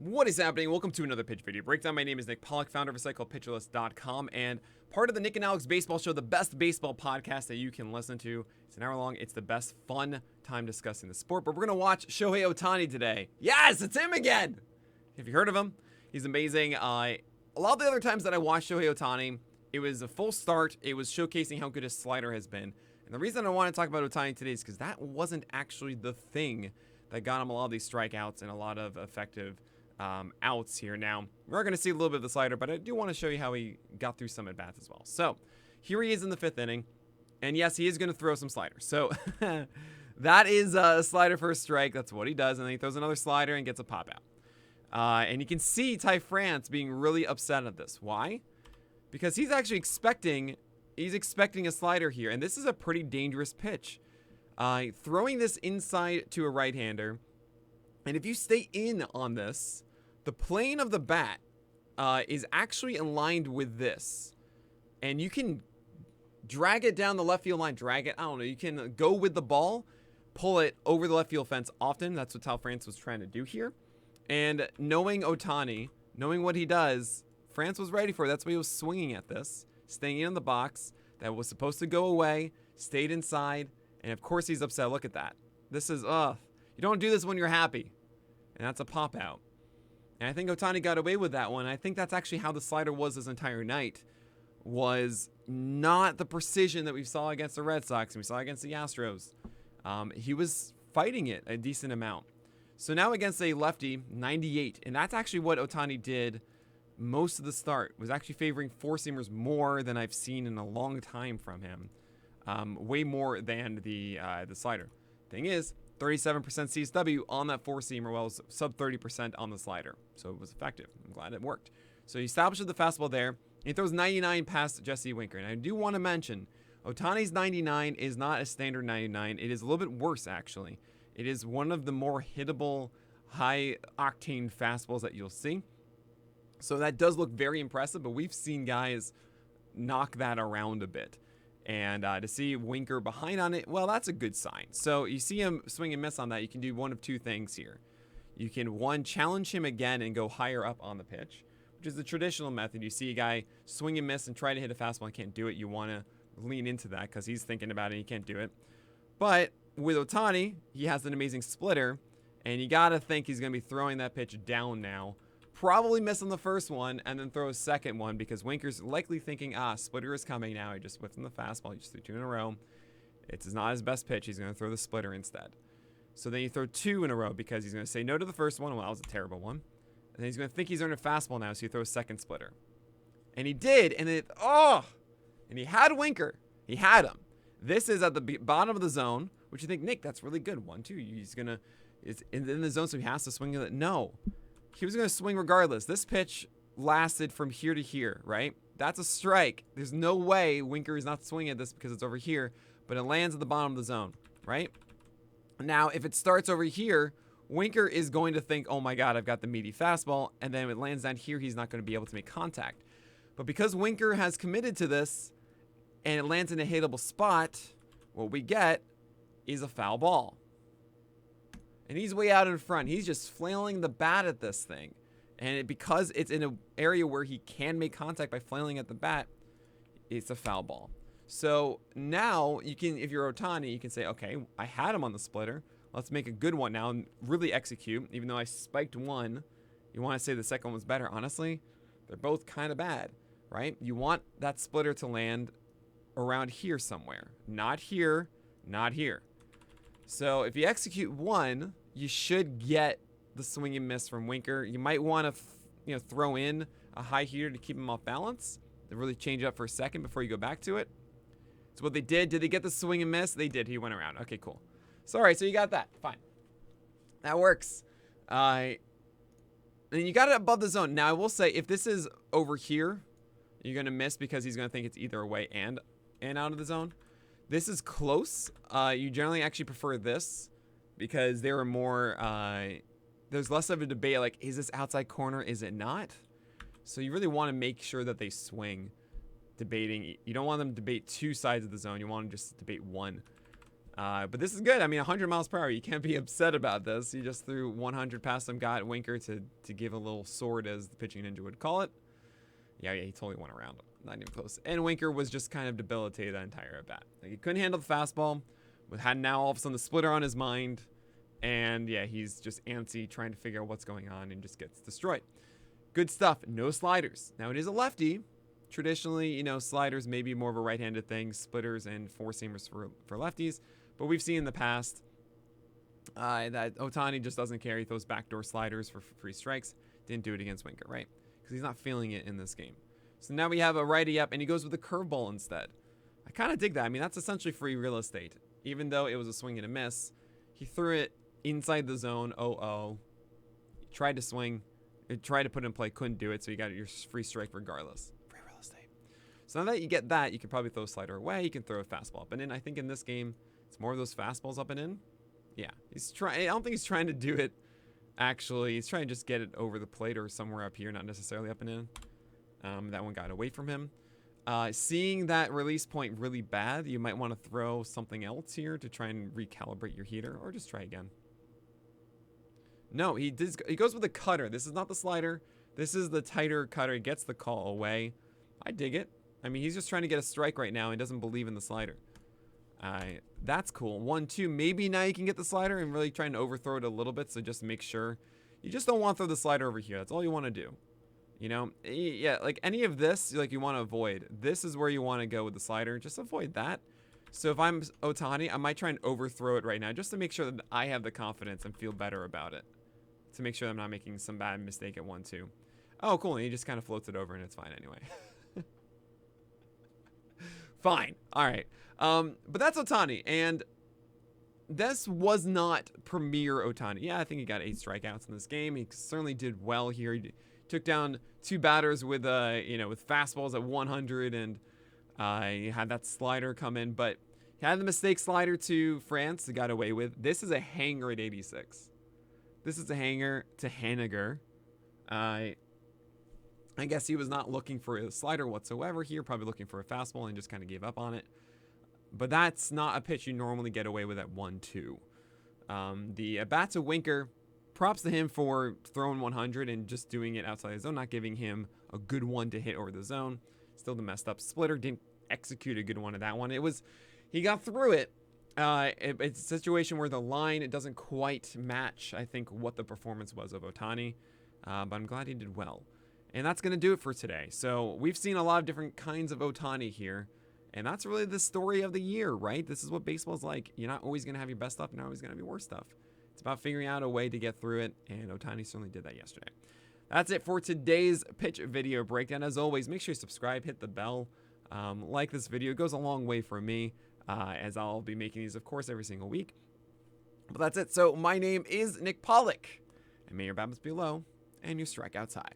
What is happening? Welcome to another pitch video breakdown. My name is Nick Pollack, founder of PsychoPitcherList.com, and part of the Nick and Alex Baseball Show, the best baseball podcast that you can listen to. It's an hour long. It's the best fun time discussing the sport. But we're going to watch Shohei Ohtani today. Yes, it's him again. Have you heard of him? He's amazing. A lot of the other times that I watched Shohei Ohtani, it was a full start. It was showcasing how good his slider has been. And the reason I want to talk about Ohtani today is because that wasn't actually the thing that got him a lot of these strikeouts and a lot of effective outs here. Now, we're going to see a little bit of the slider, but I do want to show you how he got through some at-bats as well. So, here he is in the 5th inning, and yes, he is going to throw some sliders. So, that is a slider for a strike. That's what he does, and then he throws another slider and gets a pop-out. And you can see Ty France being really upset at this. Why? Because he's actually expecting a slider here, and this is a pretty dangerous pitch. Throwing this inside to a right-hander, and if you stay in on this, the plane of the bat is actually aligned with this. And you can drag it down the left field line, I don't know, you can go with the ball, pull it over the left field fence often. That's what Ty France was trying to do here. And knowing Ohtani, knowing what he does, France was ready for it. That's why he was swinging at this, staying in the box. That was supposed to go away, stayed inside, and of course he's upset. Look at that. This is, you don't do this when you're happy. And that's a pop out. And I think Ohtani got away with that one. I think that's actually how the slider was this entire night. Was not the precision that we saw against the Red Sox and we saw against the Astros. He was fighting it a decent amount. So now against a lefty, 98. And that's actually what Ohtani did most of the start. Was actually favoring four-seamers more than I've seen in a long time from him. Way more than the slider. Thing is, 37% CSW on that four-seamer, well, sub 30% on the slider. So it was effective. I'm glad it worked. So he establishes the fastball there. He throws 99 past Jesse Winker. And I do want to mention, Ohtani's 99 is not a standard 99. It is a little bit worse, actually. It is one of the more hittable, high-octane fastballs that you'll see. So that does look very impressive, but we've seen guys knock that around a bit. And to see Winker behind on it, well, that's a good sign. So you see him swing and miss on that. You can do one of two things here. You can, one, challenge him again and go higher up on the pitch, which is the traditional method. You see a guy swing and miss and try to hit a fastball and can't do it. You want to lean into that because he's thinking about it and he can't do it. But with Ohtani, he has an amazing splitter, and you got to think he's going to be throwing that pitch down now. Probably miss on the first one and then throw a second one because Winker's likely thinking, splitter is coming now. He just whiffed on the fastball. He just threw two in a row. It's not his best pitch. He's going to throw the splitter instead. So then you throw two in a row because he's going to say no to the first one. Well, that was a terrible one. And then he's going to think he's earned a fastball now, so you throw a second splitter. And he did, and and he had Winker. He had him. This is at the bottom of the zone, which you think, Nick, that's really good. 1-2. He's going to, it's in the zone, so he has to swing it. No. He was going to swing regardless. This pitch lasted from here to here, right? That's a strike. There's no way Winker is not swinging at this because it's over here, but it lands at the bottom of the zone, right? Now, if it starts over here, Winker is going to think, oh my God, I've got the meaty fastball, and then if it lands down here, he's not going to be able to make contact. But because Winker has committed to this, and it lands in a hittable spot, what we get is a foul ball. And he's way out in front. He's just flailing the bat at this thing. And because it's in an area where he can make contact by flailing at the bat, it's a foul ball. So now you can, if you're Ohtani, you can say, okay, I had him on the splitter. Let's make a good one now and really execute. Even though I spiked one, you want to say the second one was better. Honestly, they're both kind of bad, right? You want that splitter to land around here somewhere. Not here, not here. So if you execute one, you should get the swing and miss from Winker. You might want to, throw in a high heater to keep him off balance. To really change up for a second before you go back to it. So what they did they get the swing and miss? They did. He went around. Okay, cool. So all right, so you got that. Fine. That works. And you got it above the zone. Now I will say, if this is over here, you're gonna miss because he's gonna think it's either away and out of the zone. This is close. You generally actually prefer this because there are more, there's less of a debate like, is this outside corner, is it not? So you really want to make sure that they swing debating. You don't want them to debate two sides of the zone. You want them just to debate one. But this is good. I mean, 100 miles per hour. You can't be upset about this. He just threw 100 past some guy at Winker to give a little sword, as the pitching ninja would call it. Yeah, he totally went around him. Not even close. And Winker was just kind of debilitated that entire at bat. Like, he couldn't handle the fastball. Had now all of a sudden the splitter on his mind. And yeah, he's just antsy, trying to figure out what's going on, and just gets destroyed. Good stuff. No sliders. Now, it is a lefty. Traditionally, you know, sliders may be more of a right-handed thing. Splitters and four-seamers for lefties. But we've seen in the past that Ohtani just doesn't care. He throws backdoor sliders for free strikes. Didn't do it against Winker, right? Because he's not feeling it in this game. So now we have a righty up, and he goes with a curveball instead. I kind of dig that. I mean, that's essentially free real estate. Even though it was a swing and a miss, he threw it inside the zone, 0-0. Tried to swing. Tried to put it in play, couldn't do it, so you got your free strike regardless. Free real estate. So now that you get that, you can probably throw a slider away. You can throw a fastball up and in. I think in this game, it's more of those fastballs up and in. Yeah, he's trying. I don't think he's trying to do it. Actually, he's trying to just get it over the plate or somewhere up here, not necessarily up and in. That one got away from him. Seeing that release point really bad, you might want to throw something else here to try and recalibrate your heater, or just try again. No, he goes with a cutter. This is not the slider. This is the tighter cutter. He gets the call away. I dig it. I mean, he's just trying to get a strike right now. He doesn't believe in the slider. That's cool. 1-2. Maybe now you can get the slider and really trying to overthrow it a little bit. So just make sure. You just don't want to throw the slider over here. That's all you want to do. You know, yeah, like any of this, like you want to avoid. This is where you want to go with the slider. Just avoid that. So if I'm Ohtani, I might try and overthrow it right now just to make sure that I have the confidence and feel better about it. To make sure that I'm not making some bad mistake at 1-2. Oh, cool. And he just kind of floats it over and it's fine anyway. Fine. All right. But that's Ohtani. And this was not premier Ohtani. Yeah, I think he got 8 strikeouts in this game. He certainly did well here. He took down 2 batters with with fastballs at 100, and he had that slider come in, but he had the mistake slider to France. He got away with. This is a hanger at 86. This is a hanger to Haniger. I guess he was not looking for a slider whatsoever here, probably looking for a fastball and just kind of gave up on it. But that's not a pitch you normally get away with at 1-2. The at-bat to Winker, props to him for throwing 100 and just doing it outside the zone, not giving him a good one to hit over the zone. Still the messed up splitter. Didn't execute a good one at that one. He got through it. It's a situation where the line, it doesn't quite match, I think, what the performance was of Ohtani. But I'm glad he did well. And that's going to do it for today. So we've seen a lot of different kinds of Ohtani here. And that's really the story of the year, right? This is what baseball's like. You're not always going to have your best stuff. You're not always going to have your worst stuff. It's about figuring out a way to get through it. And Ohtani certainly did that yesterday. That's it for today's pitch video breakdown. As always, make sure you subscribe, hit the bell, like this video. It goes a long way for me, as I'll be making these, of course, every single week. But that's it. So my name is Nick Pollack. And may your BABIPs be low and your strikeouts high.